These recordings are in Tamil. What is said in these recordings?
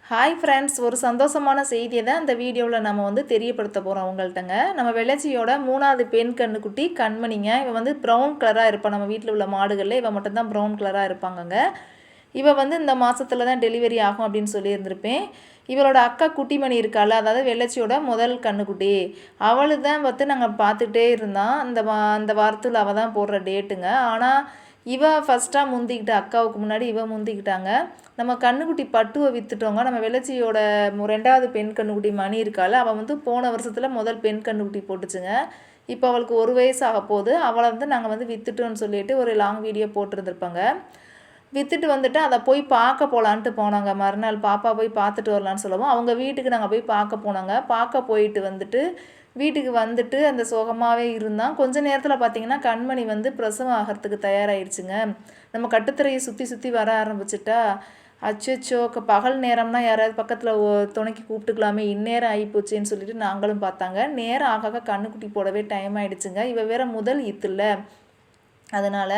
ஹாய் ஃப்ரெண்ட்ஸ், ஒரு சந்தோஷமான செய்தியை தான் இந்த வீடியோவில் நம்ம தெரியப்படுத்த போகிறோம் உங்கள்கிட்டங்க. நம்ம வெள்ளச்சியோட 3வது பெண் கன்றுக்குட்டி கண்மணிங்க. இவன் ப்ரௌன் கலராக இருப்பான். நம்ம வீட்டில் உள்ள மாடுகளில் இவன் மட்டும்தான் ப்ரௌன் கலராக இருப்பாங்கங்க. இவன் இந்த மாதத்தில் தான் டெலிவரி ஆகும் அப்படின்னு சொல்லியிருந்திருப்பேன். இவளோட அக்கா குட்டிமணி இருக்காள், அதாவது வெள்ளச்சியோட முதல் கன்றுக்குட்டி. அவளு தான் நாங்கள் பார்த்துட்டே இருந்தோம். அந்த வாரத்தில் அவள் தான் போடுற டேட்டுங்க. ஆனால் ஃபஸ்ட்டாக முந்திக்கிட்டா, அக்காவுக்கு முன்னாடி முந்திக்கிட்டாங்க. நம்ம கண்ணுக்குட்டி பட்டுவை விற்றுட்டோங்க. நம்ம வெள்ளச்சியோட 2வது பெண் கண்ணுக்குட்டி மணி இருக்காள், அவள் போன வருஷத்தில் முதல் பெண் கண்ணுக்குட்டி போட்டுச்சுங்க. இப்போ அவளுக்கு 1 வயசு ஆக போகுது. அவளை நாங்கள் விற்றுட்டோன்னு சொல்லிட்டு ஒரு லாங் வீடியோ போட்டிருந்துருப்பாங்க. விற்றுட்டு வந்துட்டு அதை போய் பார்க்க போகலான்ட்டு போனாங்க. மறுநாள் பாப்பா போய் பார்த்துட்டு வரலான்னு சொல்லவும் அவங்க வீட்டுக்கு நாங்கள் போய் பார்க்க போனாங்க. பார்க்க போயிட்டு வீட்டுக்கு அந்த சோகமாகவே இருந்தான். கொஞ்ச நேரத்தில் பார்த்திங்கன்னா கண்மணி பிரசவம் ஆகிறதுக்கு தயாராகிடுச்சுங்க. நம்ம கட்டுத்தரையை சுற்றி சுற்றி வர ஆரம்பிச்சிட்டா, அச்சோ பகல் நேரம்னா யாராவது பக்கத்தில் துணைக்கு கூப்பிட்டுக்கலாமே, இந்நேரம் ஆகிப்போச்சேன்னு சொல்லிட்டு நாங்களும் பார்த்தாங்க. நேரம் ஆக கண்ணுக்குட்டி போடவே டைம் ஆகிடுச்சுங்க. வேறு முதல் ஈத்துல, அதனால்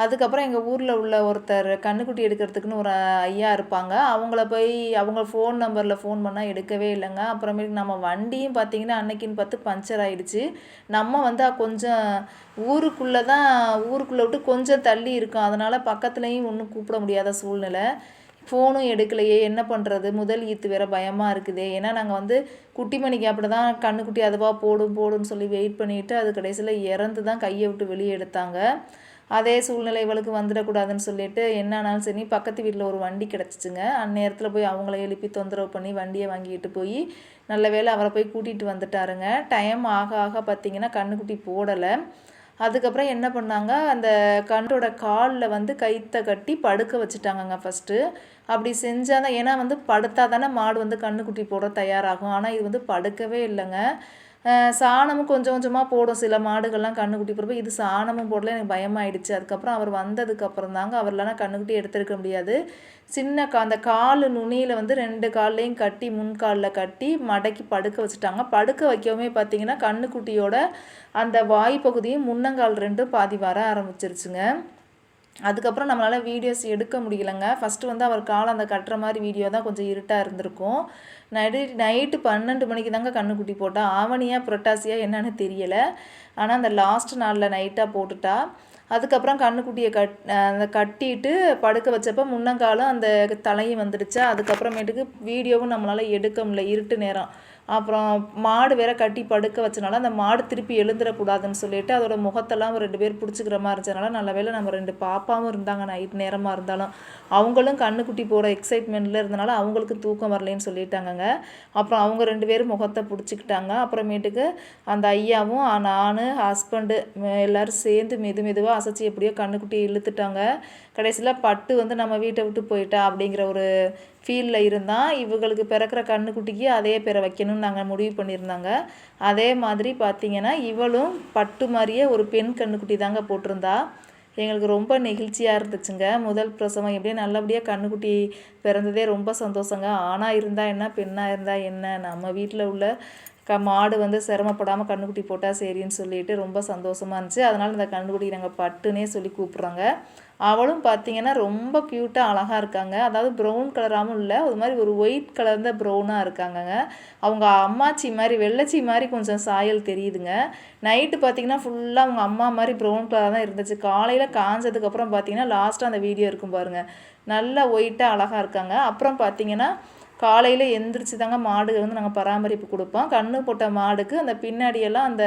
அதுக்கப்புறம் எங்கள் ஊரில் உள்ள ஒருத்தர் கண்ணுக்குட்டி எடுக்கிறதுக்குன்னு ஒரு ஐயா இருப்பாங்க. அவங்க ஃபோன் நம்பரில் ஃபோன் பண்ணால் எடுக்கவே இல்லைங்க. அப்புறமேட்டு நம்ம வண்டியும் பார்த்திங்கன்னா அன்னைக்குன்னு பார்த்து பஞ்சர் ஆகிடுச்சு. நம்ம கொஞ்சம் ஊருக்குள்ளே விட்டு கொஞ்சம் தள்ளி இருக்கோம். அதனால் பக்கத்துலேயும் ஒன்றும் கூப்பிட முடியாத சூழ்நிலை. ஃபோனும் எடுக்கலையே, என்ன பண்ணுறது, முதல் ஈத்து வேறு பயமாக இருக்குது. ஏன்னா நாங்கள் குட்டிமணிக்கு அப்படி தான் கண்ணுக்குட்டி அதுவாக போடுன்னு சொல்லி வெயிட் பண்ணிவிட்டு அது கடைசியில் இறந்து தான் கையை விட்டு வெளியே எடுத்தாங்க. அதே சூழ்நிலை இவளுக்கு வந்துடக்கூடாதுன்னு சொல்லிட்டு என்ன ஆனாலும் சரி பக்கத்து வீட்டில் ஒரு வண்டி கிடச்சிச்சுங்க. அந்நேரத்தில் போய் அவங்கள எழுப்பி தொந்தரவு பண்ணி வண்டியை வாங்கிட்டு போய் நல்ல வேளை அவரை போய் கூட்டிகிட்டு வந்துட்டாருங்க. டைம் ஆக ஆக பார்த்திங்கன்னா கண்ணுக்குட்டி போடலை. அதுக்கப்புறம் என்ன பண்ணாங்க, அந்த கன்றோட காலில் கயிற்றை கட்டி படுக்க வச்சுட்டாங்கங்க ஃபஸ்ட்டு. அப்படி செஞ்சால் தான், ஏன்னா படுத்தா தானே மாடு கண்ணுக்குட்டி போட தயாராகும். ஆனால் இது படுக்கவே இல்லைங்க. சாணமும் கொஞ்சம் கொஞ்சமாக போடும். சில மாடுகள்லாம் கண்ணுக்குட்டி போடுறப்ப இது சாணமும் போடல. எனக்கு பயமாயிடுச்சு. அதுக்கப்புறம் அவர் வந்ததுக்கப்புறம் தாங்க, அவர் இல்லைனா கண்ணுக்குட்டி எடுத்துருக்க முடியாது. சின்ன அந்த கால் நுனியில் 2 கால்லையும் கட்டி, முன்காலில் கட்டி மடக்கி படுக்க வச்சுட்டாங்க. படுக்க வைக்கவுமே பார்த்திங்கன்னா கண்ணுக்குட்டியோட அந்த வாய் பகுதியும் முன்னங்கால் 2ம் பாதி வர ஆரம்பிச்சிருச்சுங்க. அதுக்கப்புறம் நம்மளால் வீடியோஸ் எடுக்க முடியலைங்க. ஃபஸ்ட்டு அவர் காலை அந்த கட்டுற மாதிரி வீடியோ தான் கொஞ்சம் இருட்டாக இருந்திருக்கும். நைட்டு 12 மணிக்கு தாங்க கண்ணுக்குட்டி போட்டா. ஆவணியா புரட்டாசியா என்னன்னு தெரியலை. ஆனால் அந்த லாஸ்ட் நாளில் நைட்டாக போட்டுட்டா. அதுக்கப்புறம் கண்ணுக்குட்டியை அந்த கட்டிட்டு படுக்க வச்சப்போ முன்னங்காலும் அந்த தலையும் வந்துடுச்சா. அதுக்கப்புறமேட்டுக்கு வீடியோவும் நம்மளால் எடுக்க முடியல, இருட்டு நேரம். அப்புறம் மாடு வேற கட்டி படுக்க வச்சனால அந்த மாடு திருப்பி எழுந்துடக்கூடாதுன்னு சொல்லிட்டு அதோட முகத்தெல்லாம் 2 பேர் பிடிச்சிக்கிற மாதிரி இருந்ததுனால நல்ல வேளை நம்ம 2 பாப்பாவும் இருந்தாங்க. நைட் நேரமாக இருந்தாலும் அவங்களும் கண்ணுக்குட்டி போட எக்ஸைட்மெண்ட்டில் இருந்தனால அவங்களுக்கு தூக்கம் வரலேன்னு சொல்லிட்டாங்கங்க. அப்புறம் அவங்க 2 பேரும் முகத்தை பிடிச்சிக்கிட்டாங்க. அப்புறமேட்டுக்கு அந்த ஐயாவும் நான் ஹஸ்பண்டு எல்லோரும் சேர்ந்து மெதுவாக அசைச்சி எப்படியோ கண்ணுக்குட்டியை இழுத்துட்டாங்க. கடைசியில் பட்டு நம்ம வீட்டை விட்டு போயிட்டா அப்படிங்கிற ஒரு ஃபீலில் இருந்தால் இவங்களுக்கு பிறக்கிற கண்ணுக்குட்டிக்கு அதே பேரை வைக்கணும்னு நாங்கள் முடிவு பண்ணியிருந்தாங்க. அதே மாதிரி பார்த்திங்கன்னா இவளும் பட்டு மாதிரியே ஒரு பெண் கண்ணுக்குட்டி தாங்க போட்டிருந்தா. எங்களுக்கு ரொம்ப நெகிழ்ச்சியாக இருந்துச்சுங்க. முதல் பிரசவம் எப்படியே நல்லபடியாக கண்ணுக்குட்டி பிறந்ததே ரொம்ப சந்தோஷங்க. ஆணாக இருந்தால் என்ன, பெண்ணாக இருந்தால் என்ன, நம்ம வீட்டில் உள்ள மாடு சிரமப்படாமல் கண்ணுக்குட்டி போட்டால் சரின்னு சொல்லிட்டு ரொம்ப சந்தோஷமாக இருந்துச்சு. அதனால் இந்த கண்ணுக்குட்டி நாங்கள் பட்டுனே சொல்லி கூப்பிட்றோங்க. அவளும் பார்த்திங்கன்னா ரொம்ப க்யூட்டாக அழகாக இருக்காங்க. அதாவது ப்ரௌன் கலராகவும் இல்லை, ஒரு மாதிரி ஒரு ஒயிட் கலர்ந்த ப்ரௌனாக இருக்காங்கங்க. அவங்க அம்மாச்சி மாதிரி, வெள்ளச்சி மாதிரி கொஞ்சம் சாயல் தெரியுதுங்க. நைட்டு பார்த்திங்கன்னா ஃபுல்லாக அவங்க அம்மா மாதிரி ப்ரௌன் கலராக தான் இருந்துச்சு. காலையில் காஞ்சதுக்கப்புறம் பார்த்திங்கன்னா லாஸ்ட்டாக அந்த வீடியோ இருக்கும் பாருங்கள், நல்லா ஒயிட்டாக அழகாக இருக்காங்க. அப்புறம் பார்த்திங்கன்னா காலையில் எந்திரிச்சு தாங்க மாடுகள் நாங்கள் பராமரிப்பு கொடுப்போம். கன்று போட்ட மாடுக்கு அந்த பின்னாடியெல்லாம் அந்த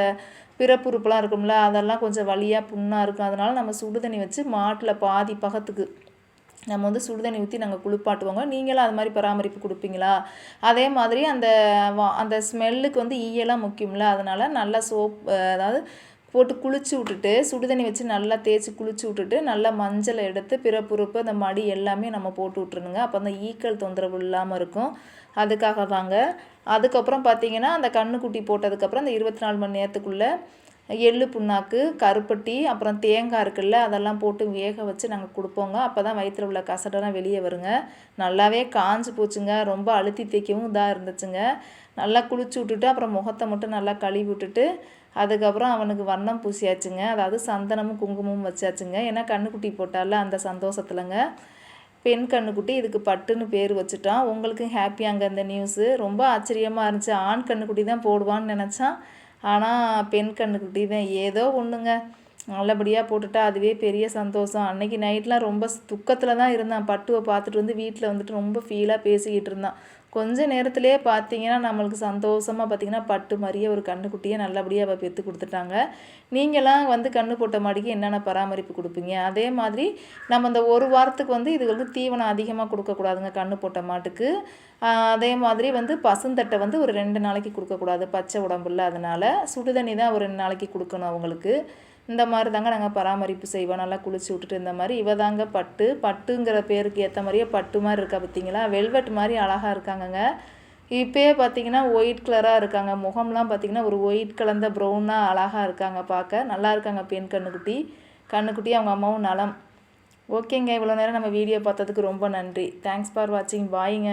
பிறப்புறுப்புலாம் இருக்கும்ல, அதெல்லாம் கொஞ்சம் வலியாக புண்ணாக இருக்கும். அதனால் நம்ம சுடுதண்ணி வச்சு மாட்டில் பாதி பக்கத்துக்கு நம்ம சுடுதண்ணி ஊற்றி நாங்கள் குளிப்பாட்டுவோங்க. நீங்களும் அது மாதிரி பராமரிப்பு கொடுப்பீங்களா? அதே மாதிரி அந்த ஸ்மெல்லுக்கு ஈயெல்லாம் முக்கியம்ல, அதனால் நல்லா அதாவது போட்டு குளிச்சு விட்டுட்டு சுடுதண்ணி வச்சு நல்லா தேய்ச்சி குளிச்சு விட்டுட்டு நல்லா மஞ்சளை எடுத்து பிறப்புறுப்பு அந்த மடி எல்லாமே நம்ம போட்டு விட்ருணுங்க. அப்போ அந்த ஈக்கள் தொந்தரவு இல்லாமல் இருக்கும். அதுக்காக தாங்க. அதுக்கப்புறம் பார்த்திங்கன்னா அந்த கண்ணுக்குட்டி போட்டதுக்கப்புறம் அந்த 24 மணி நேரத்துக்குள்ளே எள்ளு புண்ணாக்கு, கருப்பட்டி, அப்புறம் தேங்காய் இருக்குல்ல, அதெல்லாம் போட்டு வேக வச்சு நாங்கள் கொடுப்போங்க. அப்போ தான் வயிற்றில் உள்ள கசடெல்லாம் வெளியே வருங்க. நல்லாவே காஞ்சு போச்சுங்க. ரொம்ப அழுத்தி தேய்க்கவும் இதாக இருந்துச்சுங்க. நல்லா குளிச்சு விட்டுட்டு அப்புறம் முகத்தை மட்டும் நல்லா கழுவி விட்டுட்டு அதுக்கப்புறம் அவனுக்கு வண்ணம் பூசியாச்சுங்க. அதாவது சந்தனமும் குங்குமமும் வச்சாச்சுங்க. ஏன்னா கண்ணுக்குட்டி போட்டால அந்த சந்தோஷத்துலங்க. பெண் கன்றுக்குட்டி. இதுக்கு பட்டுன்னு பேர் வச்சுட்டான். உங்களுக்கும் ஹாப்பியாங்க இந்த நியூஸு. ரொம்ப ஆச்சரியமாக இருந்துச்சு. ஆண் கன்றுக்குட்டி தான் போடுவான்னு நினச்சான். ஆனால் பெண் கன்றுக்குட்டி தான். ஏதோ ஒன்றுங்க, நல்லபடியாக போட்டுட்டா அதுவே பெரிய சந்தோஷம். அன்னைக்கு நைட்லாம் ரொம்ப துக்கத்தில் தான் இருந்தான். பட்டுவை பார்த்துட்டு வந்து வீட்டில் வந்துட்டு ரொம்ப ஃபீலாக பேசிக்கிட்டு இருந்தான். கொஞ்ச நேரத்திலே பார்த்தீங்கன்னா நம்மளுக்கு சந்தோஷமாக பார்த்தீங்கன்னா பட்டு மாதிரியே ஒரு கன்றுக்குட்டியை நல்லபடியாக அவள் பெற்று கொடுத்துட்டாங்க. நீங்களாம் வந்து கன்று போட்ட மாடிக்கு என்னென்ன பராமரிப்பு கொடுப்பீங்க? அதே மாதிரி நம்ம இந்த ஒரு வாரத்துக்கு வந்து இதுகளுக்கு தீவனம் அதிகமாக கொடுக்கக்கூடாதுங்க கன்று போட்ட மாட்டுக்கு. அதே மாதிரி வந்து பசுந்தட்டை வந்து ஒரு 2 நாளைக்கு கொடுக்கக்கூடாது, பச்சை உடம்புல. அதனால் சுடுதண்ணி தான் ஒரு 2 நாளைக்கு கொடுக்கணும் அவங்களுக்கு. இந்த மாதிரி தாங்க நாங்கள் பராமரிப்பு செய்வோம். நல்லா குளிச்சு விட்டுட்டு இந்த மாதிரி. இவ தாங்க பட்டு. பட்டுங்கிற பேருக்கு ஏற்ற மாதிரியே பட்டு மாதிரி இருக்கா பார்த்தீங்களா? வெல்வெட் மாதிரி அழகாக இருக்காங்கங்க. இப்போயே பார்த்தீங்கன்னா ஒயிட் கலராக இருக்காங்க. முகம்லாம் பார்த்தீங்கன்னா ஒரு ஒயிட் கலந்த ப்ரௌனாக அழகாக இருக்காங்க பார்க்க. நல்லா இருக்காங்க பெண் கன்றுக்குட்டி. கன்றுக்குட்டி அவங்க அம்மாவும் நலம். ஓகேங்க, இவ்வளோ நேரம் நம்ம வீடியோ பார்த்ததுக்கு ரொம்ப நன்றி. தேங்க்ஸ் ஃபார் வாட்சிங். பாய்ங்க.